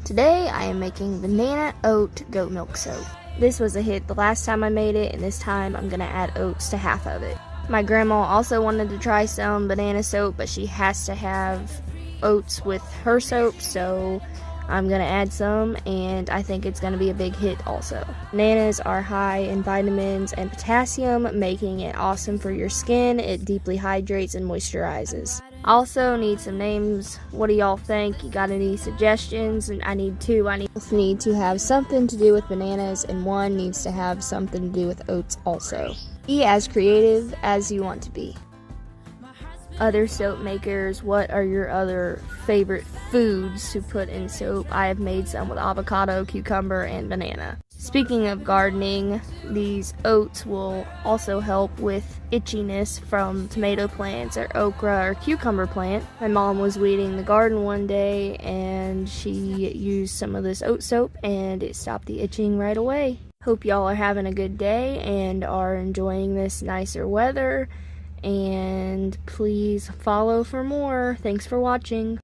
Today I am making banana oat goat milk soap. This was a hit the last time I made it, and this time I'm gonna add oats to half of it. My grandma also wanted to try some banana soap, but she has to have oats with her soap, so I'm gonna add some, and I think it's gonna be a big hit also. Bananas are high in vitamins and potassium, making it awesome for your skin. It deeply hydrates and moisturizes. Also need some names. What do y'all think? You got any suggestions? And I need two. Both need to have something to do with bananas, and one needs to have something to do with oats also. Be as creative as you want to be. Other soap makers, what are your other favorite foods to put in soap? I have made some with avocado, cucumber, and banana. Speaking of gardening, these oats will also help with itchiness from tomato plants or okra or cucumber plant. My mom was weeding the garden one day and she used some of this oat soap and it stopped the itching right away. Hope y'all are having a good day and are enjoying this nicer weather. And please follow for more. Thanks for watching.